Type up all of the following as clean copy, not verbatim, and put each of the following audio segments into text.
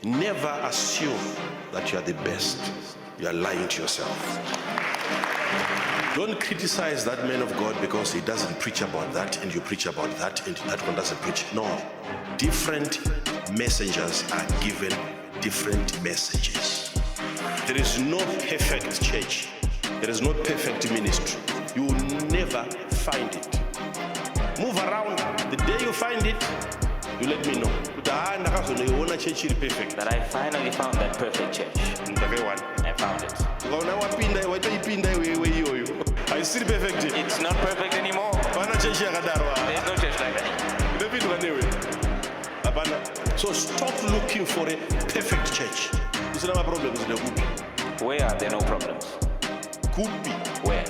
Never assume that you are the best. You are lying to yourself. Don't criticize that man of God because he doesn't preach about that and you preach about that and that one doesn't preach. No. Different messengers are given different messages. There is no perfect church. There is no perfect ministry. You will never find it. Move around. The day you find it, you let me know. That I finally found that perfect church. I found it. I still perfect. It's not perfect anymore. There's no church like that. So stop looking for a perfect church. Where are there no problems? Where?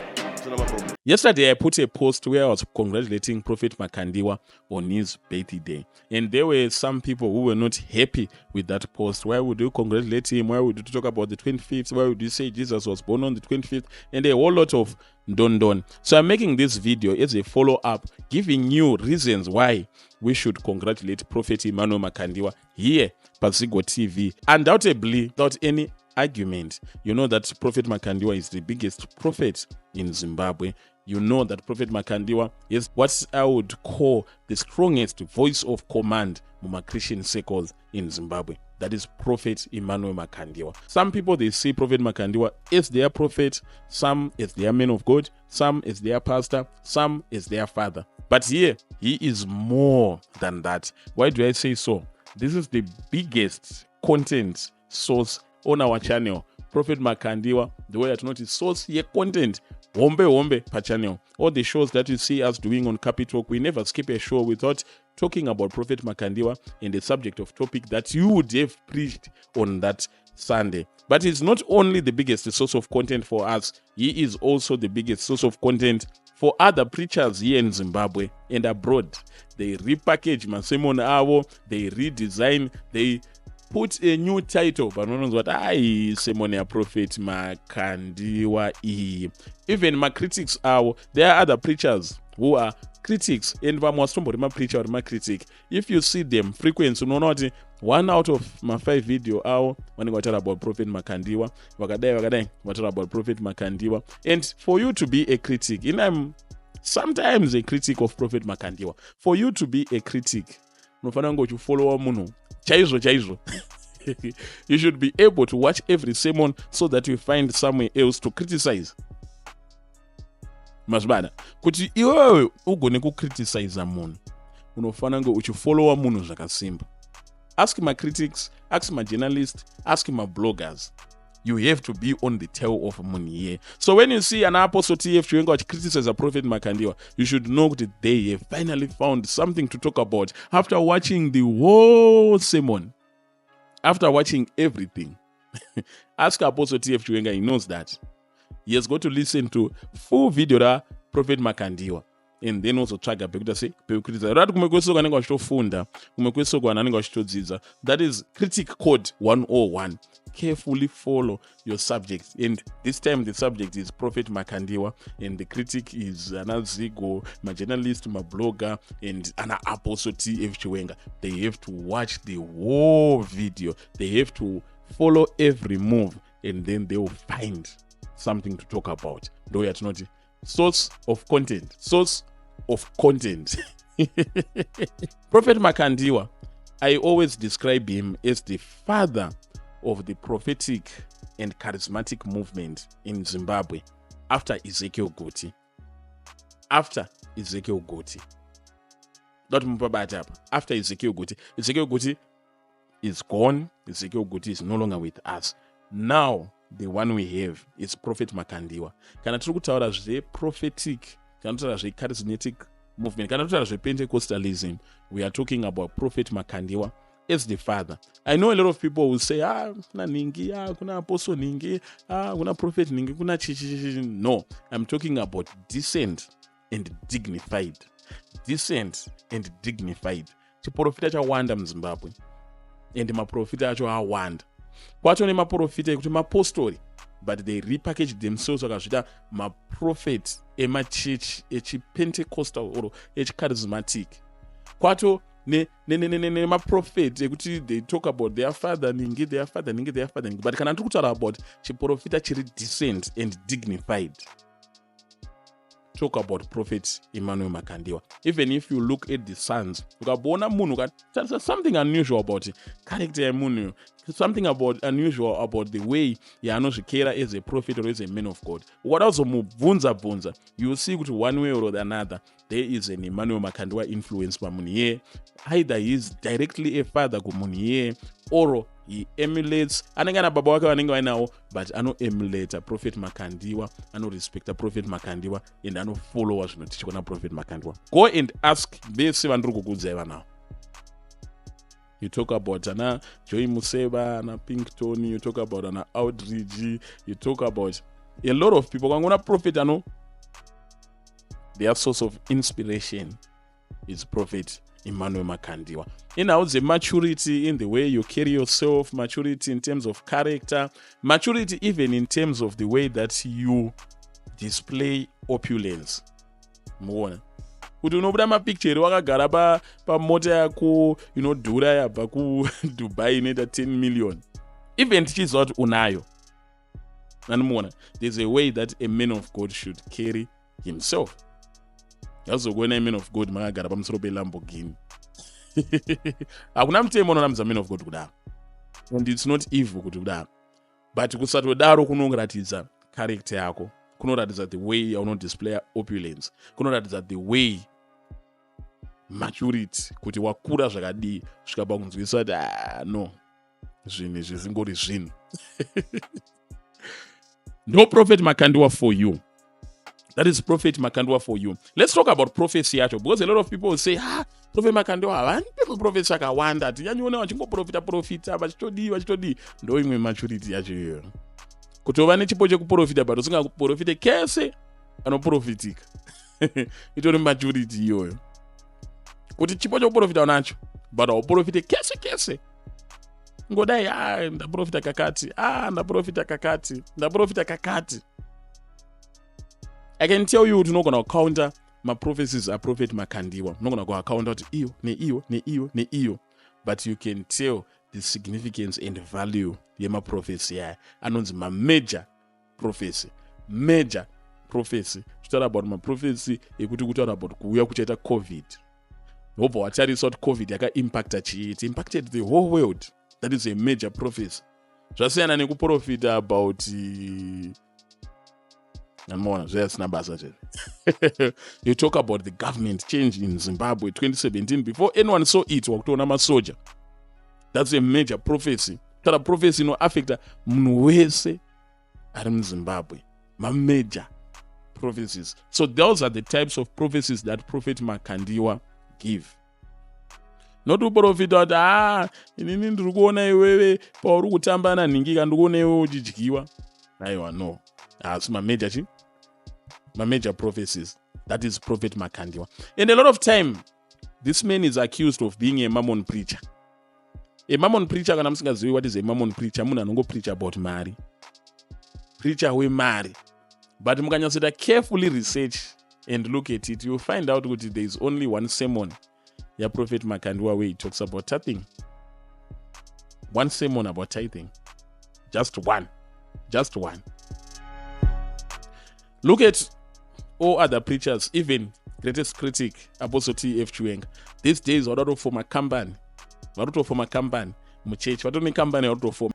Yesterday, I put a post where I was congratulating Prophet Makandiwa on his birthday. And there were some people who were not happy with that post. Why would you congratulate him? Why would you talk about the 25th? Why would you say Jesus was born on the 25th? And a whole lot of don. So I'm making this video as a follow-up, giving you reasons why we should congratulate Prophet Emmanuel Makandiwa here, Pasigo TV. Undoubtedly, without any argument, you know that Prophet Makandiwa is the biggest prophet in Zimbabwe. You know that Prophet Makandiwa is what I would call the strongest voice of command in Christian circles in Zimbabwe. That is Prophet Emmanuel Makandiwa. Some people, they see Prophet Makandiwa as their prophet, some as their man of God, some as their pastor, some as their father. But here, he is more than that. Why do I say so? This is the biggest content source on our channel. Prophet Makandiwa, the way that notice source here content hombe per channel. All the shows that you see us doing on Capital, we never skip a show without talking about Prophet Makandiwa and the subject of topic that you would have preached on that Sunday. But he's not only the biggest source of content for us, he is also the biggest source of content for other preachers here in Zimbabwe and abroad. They repackage Masimon Awo, they redesign, they put a new title, but no one's what I Semonia Prophet Makandiwa. Even my critics are, there are other preachers who are critics, and my preacher or my critic. If you see them frequent, so not 1 out of my 5 video when I talk about Prophet Makandiwa, what about Prophet Makandiwa. And for you to be a critic, and I'm sometimes a critic of Prophet Makandiwa, for you to be a critic, you follow Munu. Chaizo. You should be able to watch every sermon so that you find somewhere else to criticize. Masbana. Kuti iwewe ugone ku criticize munhu. Unofana ngo uchifollowa munhu zvakasimba. Ask my critics, ask my journalists, ask my bloggers. You have to be on the tail of munhu here. So when you see an apostle TF Chiwenga criticize a Prophet Makandiwa, you should know that they have finally found something to talk about after watching the whole sermon. After watching everything. Ask Apostle TF Chiwenga, he knows that. He has got to listen to full video of Prophet Makandiwa. And then also track up to say, that is critic code 101. Carefully follow your subject. And this time the subject is Prophet Makandiwa, and the critic is Anazigo, my journalist, my blogger, and an Apostle TF Chiwenga. They have to watch the whole video. They have to follow every move, and then they will find something to talk about. Though it's not source of content. Prophet Makandiwa, I always describe him as the father of the prophetic and charismatic movement in Zimbabwe after Ezekiel Goti. After Ezekiel Goti. After Ezekiel Goti. Ezekiel Goti is gone. Ezekiel Goti is no longer with us. Now, the one we have is Prophet Makandiwa. Kana tiri kutaura zve-prophetic, kana tutaura zve-charismatic movement, kana tutaura zve-Pentecostalism, we are talking about Prophet Makandiwa as the father. I know a lot of people will say, kuna ningi, kuna apostle ningi, kuna prophet ningi, kuna chichi. No, I'm talking about decent and dignified. Decent and dignified. Chiprofita chawanda mZimbabwe. And maprofita acho awanda. Kwacho nemaprofita ekuti mapostori, but they repackaged themselves vakazvita maprofet emachechi echiPentecostal or echicharismatic. Kwacho nemaprofeti ekuti they talk about their father ningi, but kana tiri kutaura about chiprofita chiri decent and dignified, talk about prophet Emmanuel Makandiwa. Even if you look at the sons, ukaona munhu there's something unusual about character yemunhu, something unusual about the way yaanozvikera as a prophet or as a man of God. Ukada kuzomubvunza, you will see kuti one way or another there is an Emmanuel Makandiwa influence pamunhu iye. Either he is directly a father kumunhu iye, or he emulates anenge ana baba wake vanenge vainawo, but anoemulata prophet Makandiwa, anorespecta prophet Makandiwa, and anofollowa zvinotichwa naprophet Makandiwa. Go and ask vese vandiri kukuudzai vanawo. You talk about Anna Joy Museva, Anna Pinkton, you talk about Anna Outreach, you talk about a lot of people. I'm gonna prophet, their source of inspiration is prophet Emmanuel Makandiwa. In our the maturity in the way you carry yourself, maturity in terms of character, maturity even in terms of the way that you display opulence. Muona kuti unobuda mapicture wakagara pamota yako inodhura yabva kuDubai inoita 10 million, even tichiziva kuti unayo. Nanimuona, there's a way that a man of God should carry himself. Yazokuona a man of God makagara pamusoro peLamborghini. Hakuna mutemo unonamidza man of God kudaro, and it's not evil kuti kudaro, but kusatodaro kunoratidza character yako, kunoratidza the way yaunodisplay opulence, kunoratidza the way maturity, kuti wakura zvakadii kusvika pakunzwisa kuti no, zvinhu izvi zvingori zvinhu. No prophet Makandiwa for you. That is prophet Makandiwa for you. Let's talk about prophecy yacho, because a lot of people will say, prophet Makandiwa havani prophet akawanda, tinyanyona vachingoprofita vachitodii. Ndo imwe maturity yacho iyoyo. Kutova nechipo chekuprofita but usingaprofite kese anoprofitika. Itori maturity iyoyo. Kuti chipo chekuprofita unacho but hauprofite kese. Ngodai ndaprofita kakati. I can tell you kuti unogona kucounter prophecies are prophet Makandiwa. Unogona kuacounta kuti iyo. But you can tell the significance and value yemaprophecy aya. Anonzi major prophecy. Kutaura about maprophecy ekuti kutaura about kuuya kuchaita COVID. Nobva watarisa kuti COVID yaka-impacta chii. It impacted the whole world. That is a major prophecy. Zvasiyana nekuprofita about you talk about the government change in Zimbabwe 2017 before anyone saw it wakutoona masoja. That's a major prophecy. Tara prophecy inoaffecta munhu wese ari muZimbabwe. Major prophecies. So those are the types of prophecies that prophet Makandiwa give. Not kuprofita kuti inini ndiri kuona iwewe pauri kutamba nanhingi kandi kuona iwewe uchidyiwa. Aiwa, no. Asi major prophecies. That is prophet Makandiwa. And a lot of time, this man is accused of being a Mammon preacher. A Mammon preacher, kana musingazivi what is a Mammon preacher, munhu anongo preach about mari. Preacher wemari. But mukanyatsoita carefully research and look at it, you'll find out that there is only one sermon prophet Makandiwa where he talks about tithing. One sermon about tithing. Just one. Look at all other preachers, even greatest critic, Apostle T.F. Chueng. These days, watoto form a company. Muchurch, watoto company watoto form.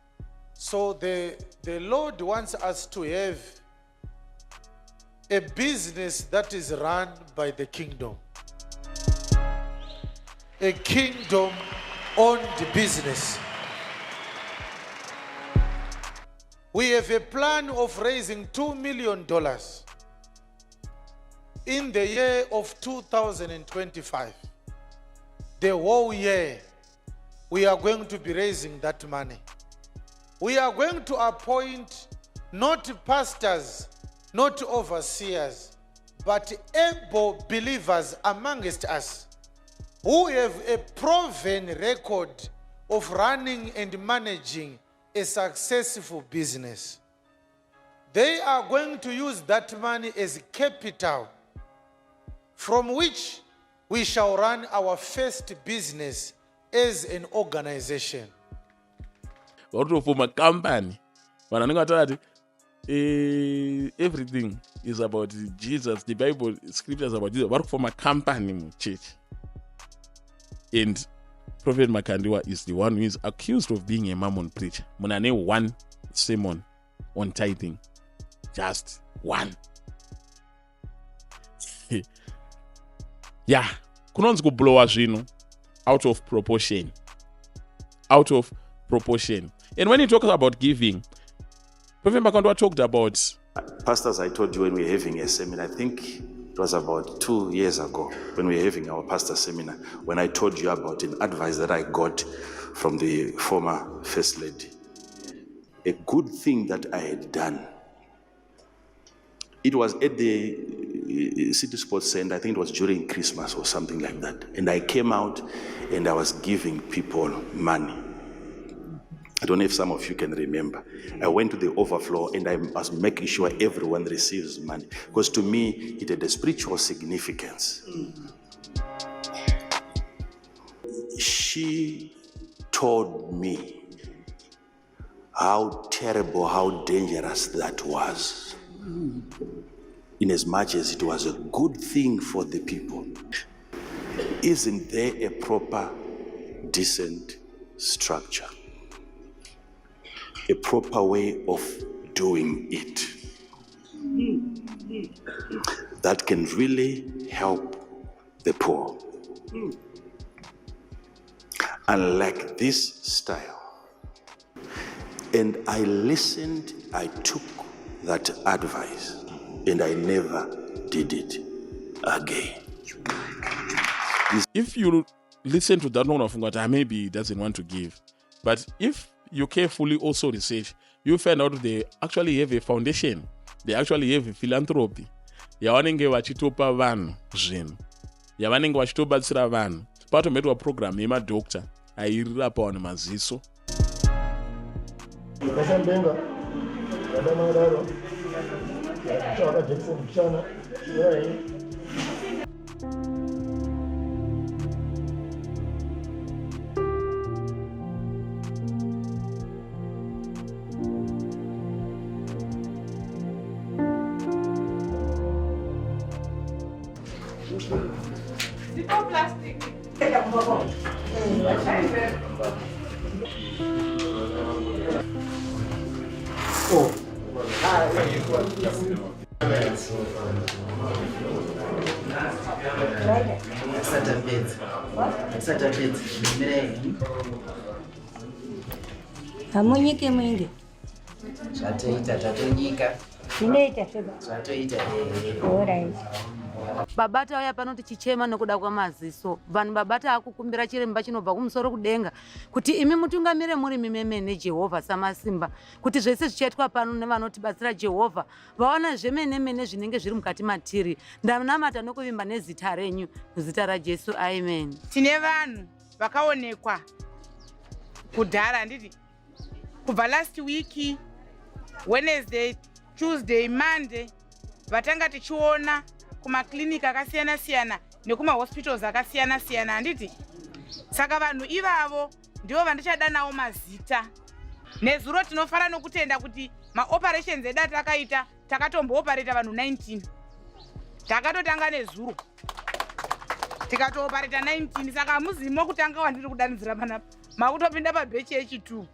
So the Lord wants us to have a business that is run by the kingdom. A kingdom-owned business. We have a plan of raising $2 million in the year of 2025. The whole year, we are going to be raising that money. We are going to appoint not pastors, not overseers, but able believers amongst us who have a proven record of running and managing a successful business. They are going to use that money as capital from which we shall run our first business as an organization. From a company. When I got everything is about Jesus. The Bible scriptures about Jesus. Work for a company, church. And Prophet Makandiwa is the one who is accused of being a mammon preacher. Munane one sermon on tithing. Just one. Yeah. Kunonzi kublowa zvino out of proportion. Out of proportion. And when he talks about giving, Prophet Makandiwa talked about... Pastors, I told you when we were having a seminar, I think it was about 2 years ago when we were having our pastor seminar, when I told you about an advice that I got from the former First Lady. A good thing that I had done. It was at the City Sports Center, I think it was during Christmas or something like that. And I came out and I was giving people money. I don't know if some of you can remember. I went to the overflow and I was making sure everyone receives money. Because to me, it had a spiritual significance. She told me how terrible, how dangerous that was. In as much as it was a good thing for the people. Isn't there a proper, decent structure? A proper way of doing it that can really help the poor. Unlike this style. And I listened, I took that advice, and I never did it again. If you listen to that one of God, maybe he doesn't want to give. But if you carefully also research, you find out they actually have a foundation. They actually have a philanthropy. Yavanenge vachitopa vanhu zvinhu. Yavanenge vachitobatsira vanhu. Patometwa program yemadoctor airapa vanhu maziso. Plastic. Hamunyike mwingi. Zvatoita. Zvinoita zvega. Zvatoita. Alright. Babata vaya panoti chichema nokuda kwamaziso. Vanhu babata akukumbira chiremba chinobva kumusoro kudenga kuti imi mutungamire muri mimemene Jehovha samasimba, kuti zvese zvichaitwa pano nevanotibatsira Jehovha vaona zvemene zvinenge zviri mukati matiri. Ndanamata nokuvimba nezita renyu muzita raJesu, amen. Tine vanhu vakaonekwa kudhara nditi kubva last week Wednesday, Tuesday, Monday vatanga tichiona kumaklinika akasiyana-siyana nekumahospitals akasiyana-siyana handiti. Saka vanhu ivavo ndivo vandichadanawo mazita. Nezuro tinofara nokutenda kuti maoperations edu atakaita takatombooperaita vanhu 19. Takatotanga nezuro tikatooperata 19. Saka hamuzimo kutanga wandiri kudanidzira panapa makutopinda pabhechi yechi2.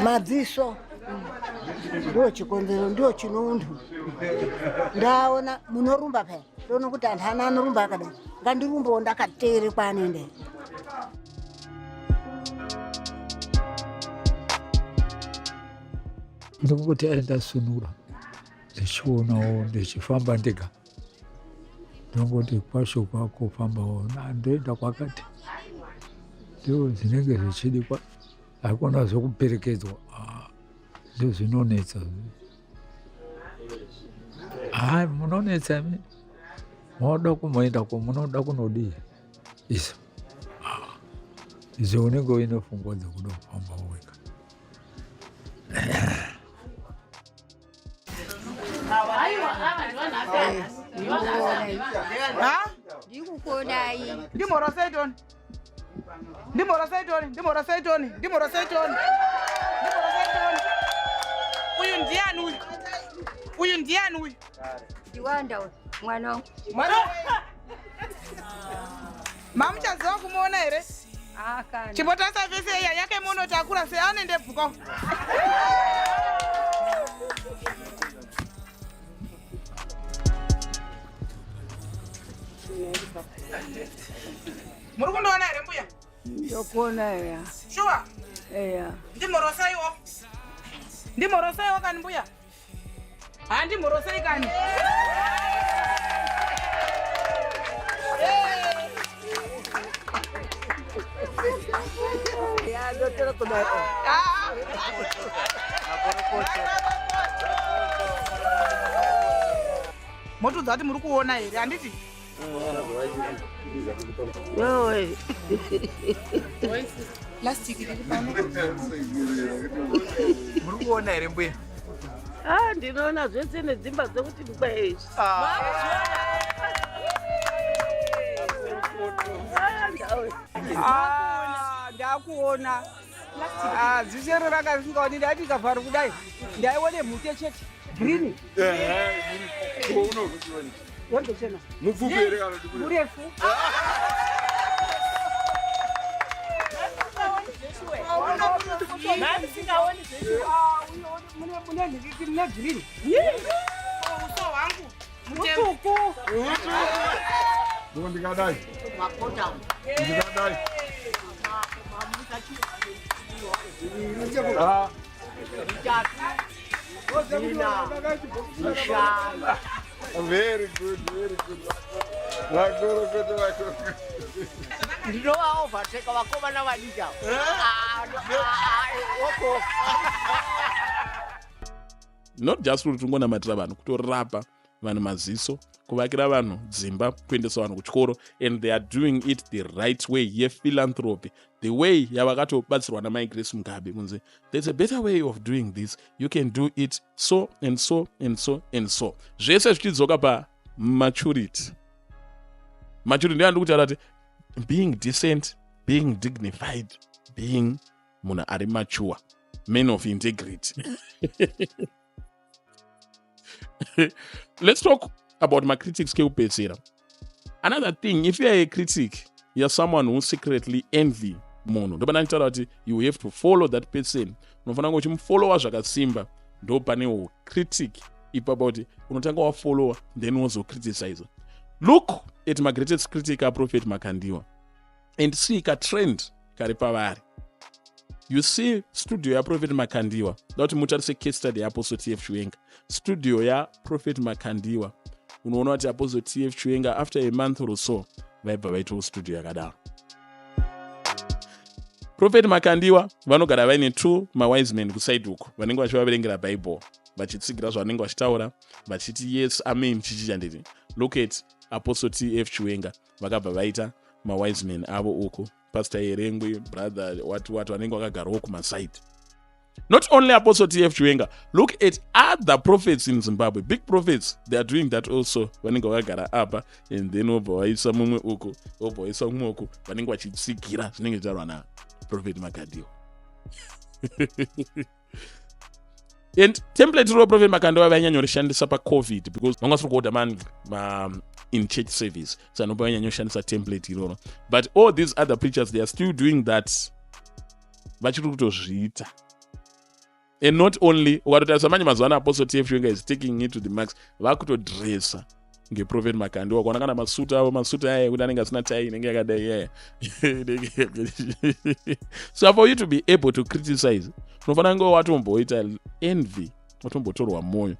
Madziso ndio chikonzero, ndio chinundu. Ndaona munorumba paya, ndoona kuti antu ana anorumba akadai, ngandirumbewo ndakateere kwaanoenda. Ndikuti ndasunura ndichionawo ndichifamba ndega, ndongoti kwasho kwako fambawo ndoenda kwakati ndio zvinenge zvichidi haikona zvokuperekedzwa. Ndio zvinonetsa. Hai, munonetsa imi moda kumoendako, munoda kunodii izvo. Izvo unenge uine pfungwa dzokuda kufamba wega. Ha? ndikukonai Ndimoro Satan. Ndimoro Satan. Ndimoro Satan. Ndimoro Satan. Uyu ndiani uyu? Uyu ndiani uyu? ndiwanda mwana wangu Mamuchaziva kumuona here? akana Chimbotasa vese iya yake muno takura se anende bvuko. Muri kundoona here mbuya? ndokona ya Sure. eya Ndimorosaiwo. Ndimorosaiwo kani mbuya? Handimorosai kani? ya ndotera kudai Motudza kuti muri kuona here handiti? yowe Muri kuona here mbuya? ndinoona zvese nedzimba dzekuti mkwezvi Ndakuona. Zvisero rakasingaoni ndati ikavhari kudai. Ndaione mhute chete. Green. Wondochena. Mupfupi here kana kuti Murefu. Mune nhikiti mune green. Uso hwangu. Mutsvuku. ndikadai. Ndikadai. Very good, very good. ndinovaovateka vakomana vadika not just kuti tingonamatira vanhu, kutorapa vanhu maziso, kuvakira vanhu dzimba, kuendesa vanhu kuchikoro, and they are doing it the right way, yephilanthropy, the way yavakatobatsirwa naMaigrace Mugabe kunzi there's a better way of doing this, you can do it so and so and so and so. Zvese zvichidzoka pamaturity. Maturity ndeandi kutaura kuti being decent, being dignified, being munhu ari mature, men of integrity. Let's talk about my critics. Another thing, if you are a critic, you're someone who secretly envy munhu. You have to follow that person. Unofana kuchimfollowa zvakasimba ndo pane critic ipapoti unotanga wafollowa then wozocriticize. Look at my greatest critic, Prophet Makandiwa, and see a trend kari pavari. You see studio ya Prophet Makandiwa, that mutarise case study ya Apostle TF Chwenga. Studio ya Prophet Makandiwa, unoona kuti Apostle TF Chwenga after a month or so vaibva vaitawo studio yakadaro. Prophet Makandiwa vanogara vaine two mawise men kuside uko vanenge vachivaverengera Bible, vachitsigira zvavanenge vachitaura, vachiti yes amen chichichanditi. Look at Apostle TF Chwenga, vakabva vaita mawise men avo uko, Pastor Erengwe, brother watu vanenge vakagarawo kumaside. Not only Apostle TF Chwenga, look at other prophets in Zimbabwe, big prophets, they are doing that also. Vanenge vakagara apa and then obva vaisa mumwe uko, obva vaisa mumwe uko, vanenge vachitsigira zvinenge zvitaurwa na Prophet Makandiwa. And template ro Prophet Makandiwa vainyanyorishandisa paCovid because vanga sikuoda man in church service, so anopa vainyanyorishandisa template iroro. But all these other preachers, they are still doing that vachiri kutozviita. And not only ukatotarisa manje mazuva Apostle TF Chwenga is taking it to the max, vakutodressa ngeProphet Makandiwa, kuona kana masuta avo, masuta aya kuti anenge asina tai inenge yakadai yaya. So for you to be able to criticize, unofana ngo watomboita envy, watombotorwa moyo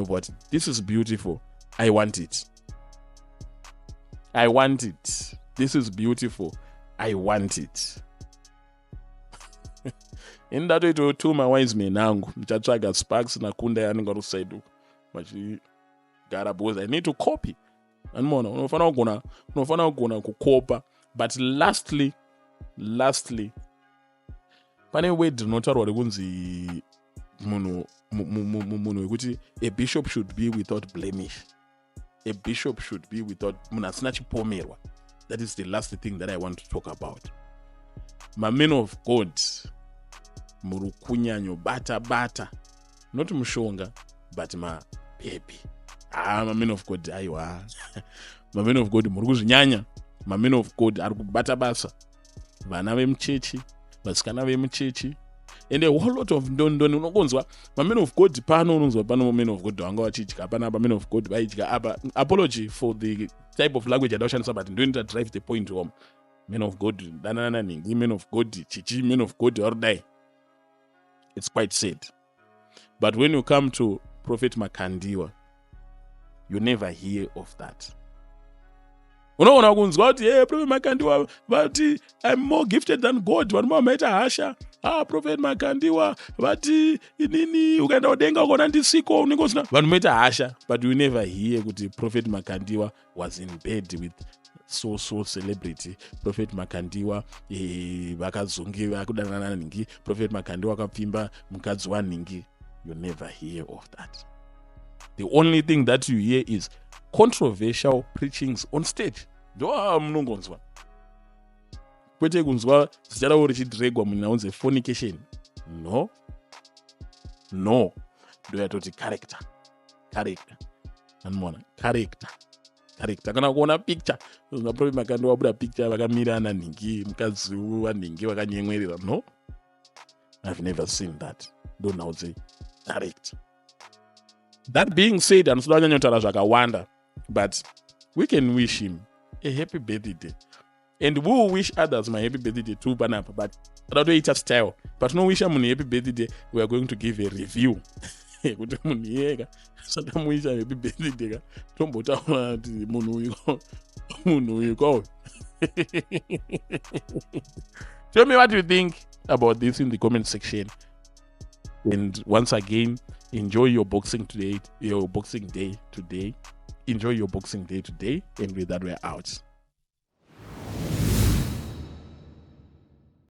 but this is beautiful, I want it, this is beautiful, I want it. Indatoito two mawise men angu mchatsvaga Sparks nakunda yanenge ari kuside uko vachigara because I need to copy. Anmona unofana kugona kukopa. But lastly pane word rinotaurwa rekunzi munhu wekuti a bishop should be without blemish. a bishop should be without munhu asina chipomerwa. That is the last thing that I want to talk about. Men of God, murukunyanyo bata, not mushonga, but baby. Men of God, aiwa. Men of God, murukuzvinyanya. Men of God, arikubata basa. Vana vemuchechi, vasikana vemuchechi. And a whole lot of ndondoni unokonzwa men of God pano unonzwa pano men of God vanga vachidya panapa men of God vaidya apa. Apology for the type of language adoshandisa, but ndoita drive the point home. Men of God danana ningi, men of God chichi, men of God ordai. It's quite sad. But when you come to Prophet Makandiwa, you never hear of that. Unoona kunzwa kuti Prophet Makandiwa vati I'm more gifted than God, vanhu vamaita hasha. Prophet Makandiwa vati inini ukaenda kudenga ukaona ndisiko unenge usina, vanhu vamaita hasha. But you never hear kuti Prophet Makandiwa was in bed with so celebrity. Prophet Makandiwa vakazonge kudanana ningi. Prophet Makandiwa akapfimba mukadzi waningi. You never hear of that. The only thing that you hear is controversial preachings on stage. Ndo munongonzwa. Kwete kunzwa zita ravo richidhiregwa munhu fornication. No. Ndo yatoti character. Anmona character. Kana kuona picture, Prophet Makandiwa wabuda picture vakamirana ningi, mukadzi waningi vakanyemwerera. No. I've never seen that. Don't know the character. That being said, anosoda kunyanyotara zvakawanda, but we can wish him a happy birthday. And we will wish others my happy birthday too, panapa, but it's style. But no wish munhu happy birthday, we are going to give a review. Kuti munhu yega satamuisha happy birthday ka tombotaura kuti munhu uyu ko. Tell me what you think about this in the comment section. And once again, enjoy your boxing day today. Enjoy your boxing day today. And with that, we're out.